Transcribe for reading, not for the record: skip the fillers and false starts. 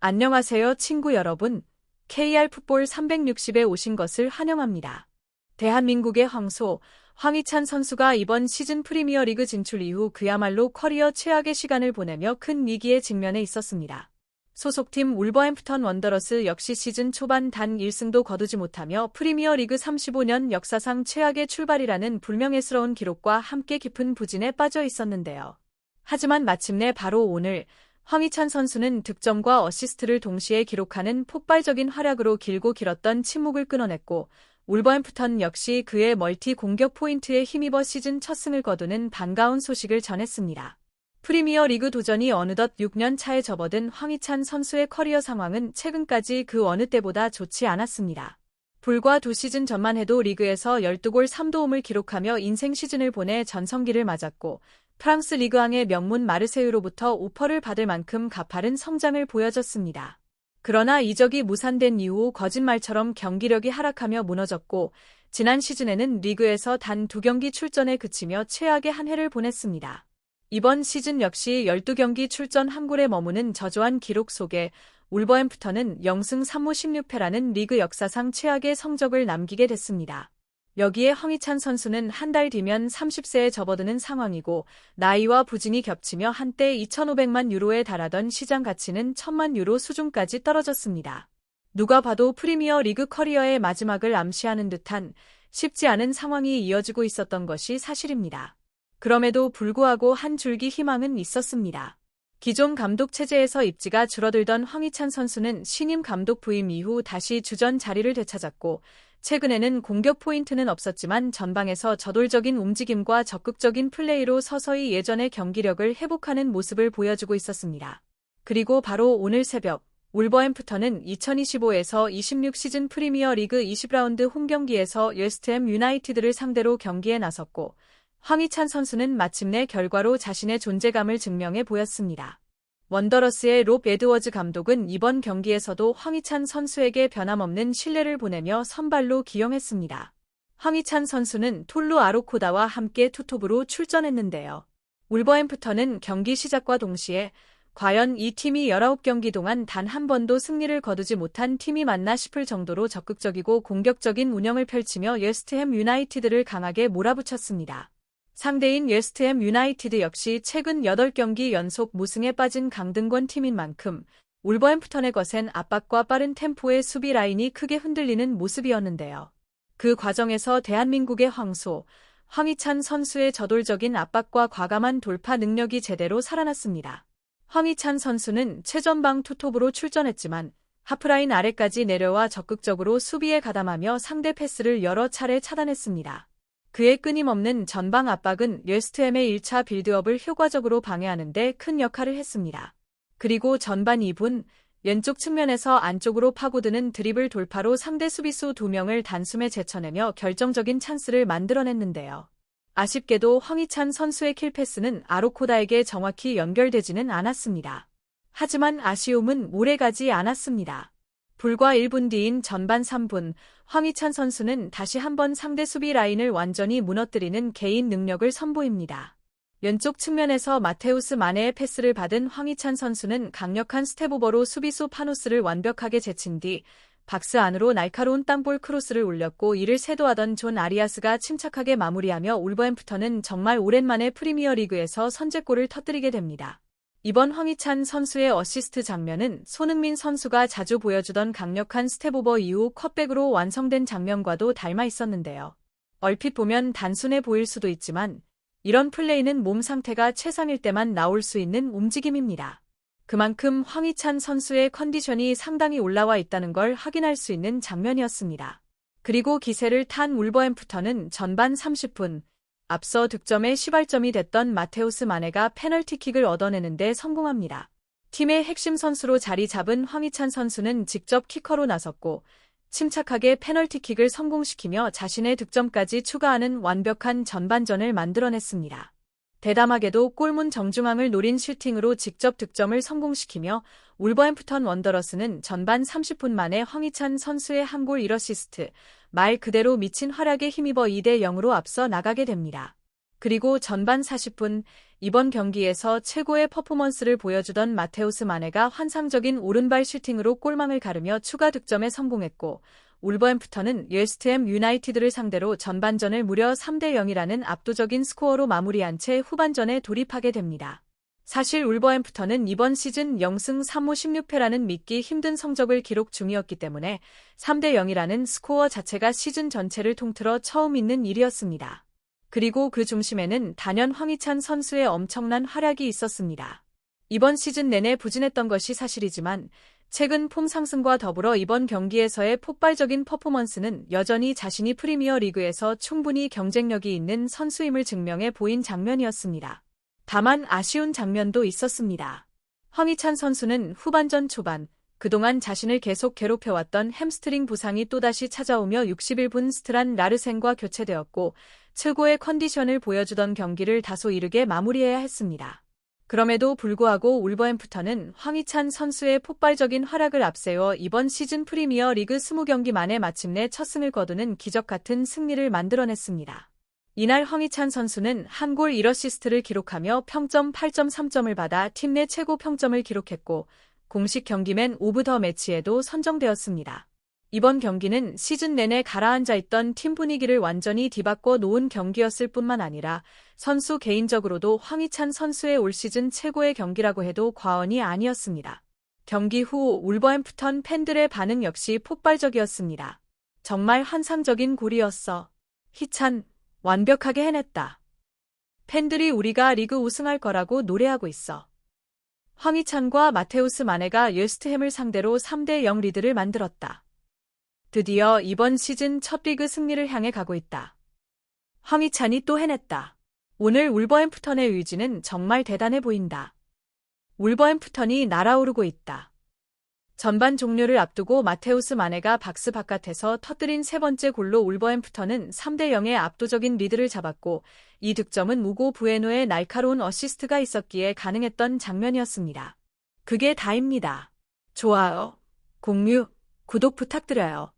안녕하세요, 친구 여러분. KR 풋볼 360에 오신 것을 환영합니다. 대한민국의 황소, 황희찬 선수가 이번 시즌 프리미어리그 진출 이후 그야말로 커리어 최악의 시간을 보내며 큰 위기에 직면해 있었습니다. 소속팀 울버햄프턴 원더러스 역시 시즌 초반 단 1승도 거두지 못하며 프리미어리그 35년 역사상 최악의 출발이라는 불명예스러운 기록과 함께 깊은 부진에 빠져 있었는데요. 하지만 마침내 바로 오늘 황희찬 선수는 득점과 어시스트를 동시에 기록하는 폭발적인 활약으로 길고 길었던 침묵을 끊어냈고 울버햄프턴 역시 그의 멀티 공격 포인트에 힘입어 시즌 첫 승을 거두는 반가운 소식을 전했습니다. 프리미어리그 도전이 어느덧 6년 차에 접어든 황희찬 선수의 커리어 상황은 최근까지 그 어느 때보다 좋지 않았습니다. 불과 2시즌 전만 해도 리그에서 12골 3도움을 기록하며 인생 시즌을 보내 전성기를 맞았고 프랑스 리그왕의 명문 마르세유로부터 오퍼를 받을 만큼 가파른 성장을 보여줬습니다. 그러나 이적이 무산된 이후 거짓말처럼 경기력이 하락하며 무너졌고 지난 시즌에는 리그에서 단 2경기 출전에 그치며 최악의 한 해를 보냈습니다. 이번 시즌 역시 12경기 출전 1골에 머무는 저조한 기록 속에 울버햄프턴은 0승 3무 16패라는 리그 역사상 최악의 성적을 남기게 됐습니다. 여기에 황희찬 선수는 한 달 뒤면 30세에 접어드는 상황이고 나이와 부진이 겹치며 한때 2,500만 유로에 달하던 시장 가치는 1,000만 유로 수준까지 떨어졌습니다. 누가 봐도 프리미어 리그 커리어의 마지막을 암시하는 듯한 쉽지 않은 상황이 이어지고 있었던 것이 사실입니다. 그럼에도 불구하고 한 줄기 희망은 있었습니다. 기존 감독 체제에서 입지가 줄어들던 황희찬 선수는 신임 감독 부임 이후 다시 주전 자리를 되찾았고 최근에는 공격 포인트는 없었지만 전방에서 저돌적인 움직임과 적극적인 플레이로 서서히 예전의 경기력을 회복하는 모습을 보여주고 있었습니다. 그리고 바로 오늘 새벽 울버햄프턴은 2025에서 26 시즌 프리미어 리그 20라운드 홈경기에서 웨스트햄 유나이티드를 상대로 경기에 나섰고 황희찬 선수는 마침내 결과로 자신의 존재감을 증명해 보였습니다. 원더러스의 롭 에드워즈 감독은 이번 경기에서도 황희찬 선수에게 변함없는 신뢰를 보내며 선발로 기용했습니다. 황희찬 선수는 톨루 아로코다와 함께 투톱으로 출전했는데요. 울버햄프턴은 경기 시작과 동시에 과연 이 팀이 19경기 동안 단 한 번도 승리를 거두지 못한 팀이 맞나 싶을 정도로 적극적이고 공격적인 운영을 펼치며 웨스트햄 유나이티드를 강하게 몰아붙였습니다. 상대인 웨스트햄 유나이티드 역시 최근 8경기 연속 무승에 빠진 강등권 팀인 만큼 울버햄프턴의 거센 압박과 빠른 템포의 수비 라인이 크게 흔들리는 모습이었는데요. 그 과정에서 대한민국의 황소, 황희찬 선수의 저돌적인 압박과 과감한 돌파 능력이 제대로 살아났습니다. 황희찬 선수는 최전방 투톱으로 출전했지만 하프라인 아래까지 내려와 적극적으로 수비에 가담하며 상대 패스를 여러 차례 차단했습니다. 그의 끊임없는 전방 압박은 웨스트햄의 1차 빌드업을 효과적으로 방해하는 데 큰 역할을 했습니다. 그리고 전반 2분 왼쪽 측면에서 안쪽으로 파고드는 드리블 돌파로 상대 수비수 2명을 단숨에 제쳐내며 결정적인 찬스를 만들어냈는데요. 아쉽게도 황희찬 선수의 킬패스는 아로코다에게 정확히 연결되지는 않았습니다. 하지만 아쉬움은 오래가지 않았습니다. 불과 1분 뒤인 전반 3분, 황희찬 선수는 다시 한번 상대 수비 라인을 완전히 무너뜨리는 개인 능력을 선보입니다. 왼쪽 측면에서 마테우스 마네의 패스를 받은 황희찬 선수는 강력한 스텝오버로 수비수 파노스를 완벽하게 제친 뒤 박스 안으로 날카로운 땅볼 크로스를 올렸고 이를 세도하던 존 아리아스가 침착하게 마무리하며 울버햄프턴은 정말 오랜만에 프리미어리그에서 선제골을 터뜨리게 됩니다. 이번 황희찬 선수의 어시스트 장면은 손흥민 선수가 자주 보여주던 강력한 스텝오버 이후 컷백으로 완성된 장면과도 닮아 있었는데요. 얼핏 보면 단순해 보일 수도 있지만 이런 플레이는 몸 상태가 최상일 때만 나올 수 있는 움직임입니다. 그만큼 황희찬 선수의 컨디션이 상당히 올라와 있다는 걸 확인할 수 있는 장면이었습니다. 그리고 기세를 탄 울버햄프턴은 전반 30분 앞서 득점의 시발점이 됐던 마테우스 마네가 페널티킥을 얻어내는 데 성공합니다. 팀의 핵심 선수로 자리 잡은 황희찬 선수는 직접 키커로 나섰고 침착하게 페널티킥을 성공시키며 자신의 득점까지 추가하는 완벽한 전반전을 만들어냈습니다. 대담하게도 골문 정중앙을 노린 슈팅으로 직접 득점을 성공시키며 울버햄프턴 원더러스는 전반 30분 만에 황희찬 선수의 한 골 1어시스트, 말 그대로 미친 활약에 힘입어 2대 0으로 앞서 나가게 됩니다. 그리고 전반 40분, 이번 경기에서 최고의 퍼포먼스를 보여주던 마테우스 마네가 환상적인 오른발 슈팅으로 골망을 가르며 추가 득점에 성공했고, 울버햄프턴은 웨스트햄 유나이티드를 상대로 전반전을 무려 3대 0이라는 압도적인 스코어로 마무리한 채 후반전에 돌입하게 됩니다. 사실 울버햄프턴은 이번 시즌 0승 3무 16패라는 믿기 힘든 성적을 기록 중이었기 때문에 3대 0이라는 스코어 자체가 시즌 전체를 통틀어 처음 있는 일이었습니다. 그리고 그 중심에는 단연 황희찬 선수의 엄청난 활약이 있었습니다. 이번 시즌 내내 부진했던 것이 사실이지만 최근 폼 상승과 더불어 이번 경기에서의 폭발적인 퍼포먼스는 여전히 자신이 프리미어 리그에서 충분히 경쟁력이 있는 선수임을 증명해 보인 장면이었습니다. 다만 아쉬운 장면도 있었습니다. 황희찬 선수는 후반전 초반, 그동안 자신을 계속 괴롭혀왔던 햄스트링 부상이 또다시 찾아오며 61분 스트란 라르센과 교체되었고 최고의 컨디션을 보여주던 경기를 다소 이르게 마무리해야 했습니다. 그럼에도 불구하고 울버햄프턴은 황희찬 선수의 폭발적인 활약을 앞세워 이번 시즌 프리미어 리그 20경기 만에 마침내 첫 승을 거두는 기적 같은 승리를 만들어냈습니다. 이날 황희찬 선수는 한 골 1어시스트를 기록하며 평점 8.3점을 받아 팀 내 최고 평점을 기록했고 공식 경기맨 오브 더 매치에도 선정되었습니다. 이번 경기는 시즌 내내 가라앉아 있던 팀 분위기를 완전히 뒤바꿔 놓은 경기였을 뿐만 아니라 선수 개인적으로도 황희찬 선수의 올 시즌 최고의 경기라고 해도 과언이 아니었습니다. 경기 후 울버햄프턴 팬들의 반응 역시 폭발적이었습니다. 정말 환상적인 골이었어. 희찬, 완벽하게 해냈다. 팬들이 우리가 리그 우승할 거라고 노래하고 있어. 황희찬과 마테우스 마네가 웨스트햄을 상대로 3대 0 리드를 만들었다. 드디어 이번 시즌 첫 리그 승리를 향해 가고 있다. 황희찬이 또 해냈다. 오늘 울버햄프턴의 의지는 정말 대단해 보인다. 울버햄프턴이 날아오르고 있다. 전반 종료를 앞두고 마테우스 마네가 박스 바깥에서 터뜨린 세 번째 골로 울버햄프턴은 3대 0의 압도적인 리드를 잡았고 이 득점은 우고 부에노의 날카로운 어시스트가 있었기에 가능했던 장면이었습니다. 그게 다입니다. 좋아요, 공유, 구독 부탁드려요.